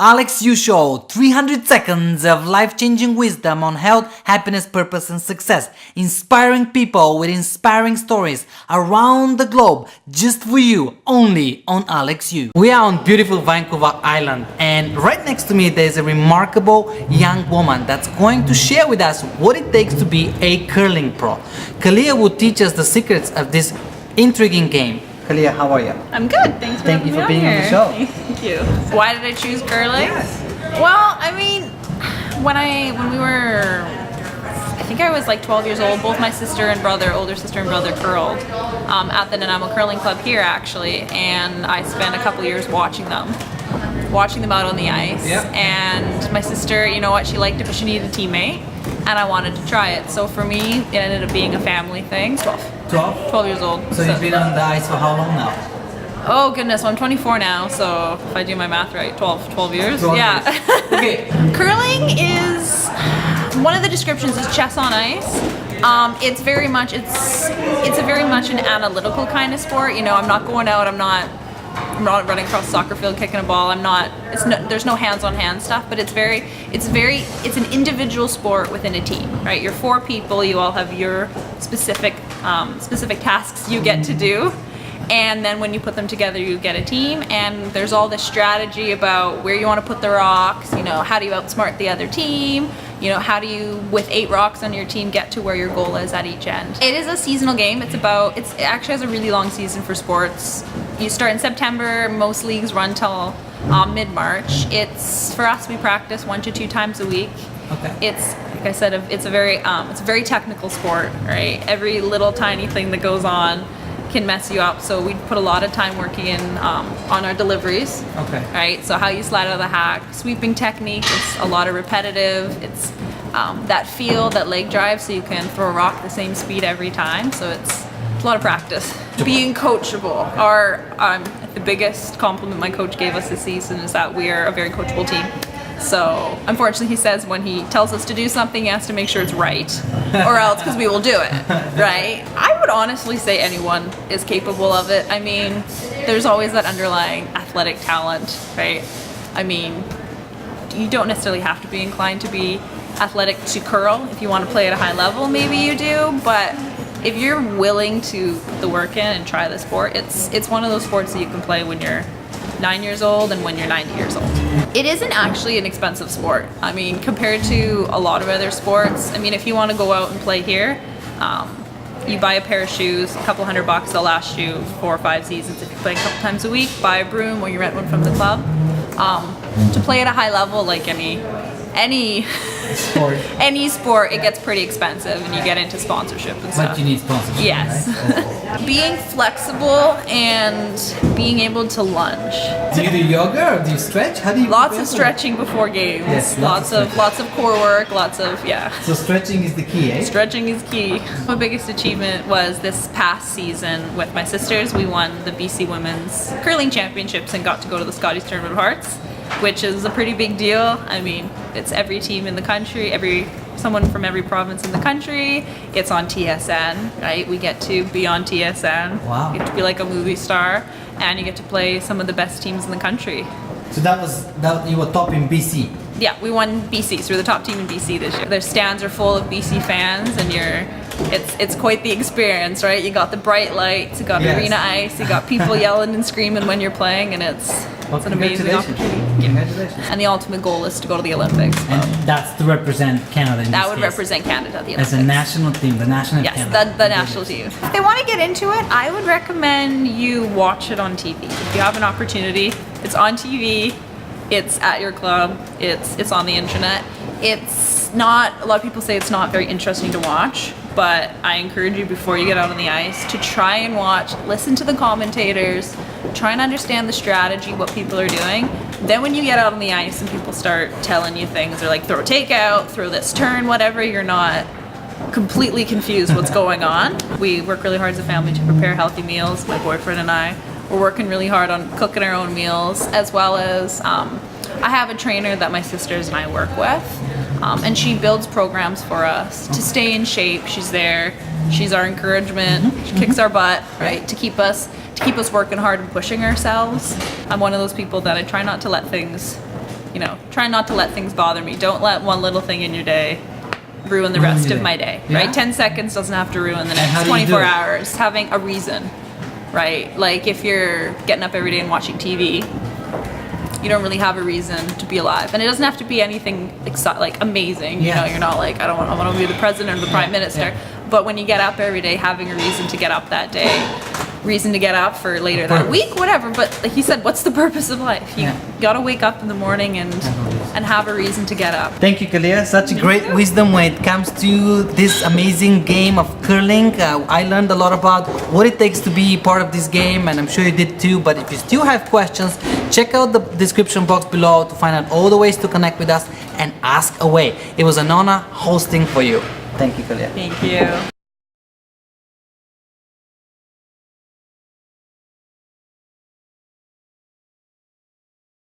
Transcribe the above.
Aleks U Show, 300 seconds of life-changing wisdom on health, happiness, purpose, and success. Inspiring people with inspiring stories around the globe, just for you, only on Aleks U. We are on beautiful Vancouver Island, and right next to me there's a remarkable young woman that's going to share with us what it takes to be a curling pro. Kalia will teach us the secrets of this intriguing game. Kalia, how are you? I'm good. Thanks for having me being here. on the show. Thank you. Why did I choose curling? Yes. Well, I mean, when we were, I think I was like 12 years old. Both my sister and brother, older sister and brother, curled at the Nanaimo Curling Club here, actually, and I spent a couple years watching them out on the ice. Yep. And my sister, you know what, she liked it, but she needed a teammate, and I wanted to try it. So for me, it ended up being a family thing. 12 years old. So you've been on the ice for how long now? Oh goodness, well, I'm 24 now, so if I do my math right, 12 years. 12 yeah. years. Okay. Curling is, one of the descriptions is chess on ice. It's very much an analytical kind of sport. You know, I'm not going out, I'm not running across the soccer field kicking a ball. There's no hands-on-hand stuff, but it's an individual sport within a team, right? You're 4 people, you all have your specific tasks you get to do. And then when you put them together, you get a team, and there's all this strategy about where you want to put the rocks, you know, how do you outsmart the other team, you know, how do you, with 8 rocks on your team, get to where your goal is at each end. It is a seasonal game. It actually has a really long season for sports. You start in September, most leagues run till mid-March. For us, we practice 1 to 2 times a week. Okay. It's, like I said, it's a very technical sport, right? Every little tiny thing that goes on can mess you up, so we put a lot of time working in on our deliveries. Okay. Right, so how you slide out of the hack, sweeping technique, it's a lot of repetitive, it's that feel, that leg drive, so you can throw a rock the same speed every time, so it's a lot of practice. Being coachable. The biggest compliment my coach gave us this season is that we are a very coachable team. So unfortunately, he says when he tells us to do something, he has to make sure it's right, or else, because we will do it, right? I would honestly say anyone is capable of it. I mean, there's always that underlying athletic talent, right? I mean, you don't necessarily have to be inclined to be athletic to curl. If you want to play at a high level, maybe you do, but if you're willing to put the work in and try the sport, it's one of those sports that you can play when you're 9 years old and when you're 90 years old. It isn't actually an expensive sport. I mean, compared to a lot of other sports, I mean, if you want to go out and play here, you buy a pair of shoes, a couple $100, they'll last you 4 or 5 seasons. If you play a couple times a week, buy a broom or you rent one from the club. To play at a high level, like any sport, it gets pretty expensive, and you get into sponsorship and stuff. But you need sponsorship. Yes. Right? Being flexible and being able to lunge. Do you do yoga or do you stretch? How do you? Lots of stretching before games. Yes, lots of core work. So stretching is the key, eh? Stretching is key. My biggest achievement was this past season with my sisters. We won the BC Women's Curling Championships and got to go to the Scotties Tournament of Hearts, which is a pretty big deal. I mean, it's every team in the country, someone from every province in the country. It's on TSN, right? We get to be on TSN. Wow. You get to be like a movie star, and you get to play some of the best teams in the country. So that you were top in BC. Yeah, we won BC, so we're the top team in BC this year. Their stands are full of BC fans, and it's quite the experience, right? You got the bright lights, you got arena ice, you got people yelling and screaming when you're playing, and it's an amazing opportunity. Congratulations. And the ultimate goal is to go to the Olympics. And that's to represent Canada in That this would case. represent Canada at the Olympics. As a national team, the national Yes, Canada. the national team. If they want to get into it, I would recommend you watch it on TV. If you have an opportunity, it's on TV, it's at your club, it's on the internet. It's not, a lot of people say it's not very interesting to watch, but I encourage you before you get out on the ice to try and watch, listen to the commentators, try and understand the strategy, what people are doing. Then when you get out on the ice and people start telling you things, they're like, throw a takeout, throw this turn, whatever, you're not completely confused what's going on. We work really hard as a family to prepare healthy meals. My boyfriend and I, we're working really hard on cooking our own meals, as well as I have a trainer that my sisters and I work with. And she builds programs for us to stay in shape. She's there. She's our encouragement. She kicks our butt, right, to keep us working hard and pushing ourselves. I'm one of those people that I try not to let things you know, try not to let things bother me. Don't let one little thing in your day ruin the rest of my day, Yeah. right? 10 seconds doesn't have to ruin the And how next do you do 24 it? hours. Having a reason, right? Like if you're getting up every day and watching TV, you don't really have a reason to be alive. And it doesn't have to be anything like amazing. You know, Yes. you're not like, I want to be the president or the prime minister. yeah. But when you get up every day, having a reason to get up that day, reason to get up for later that Purpose. week, whatever. But like you said, what's the purpose of life? You Yeah. gotta wake up in the morning and have a reason to get up. Thank you, Kalia. Such a great wisdom when it comes to this amazing game of curling. I learned a lot about what it takes to be part of this game, and I'm sure you did too. But if you still have questions, check out the description box below to find out all the ways to connect with us and ask away. It was an honor hosting for you. Thank you, Kalia. Thank you.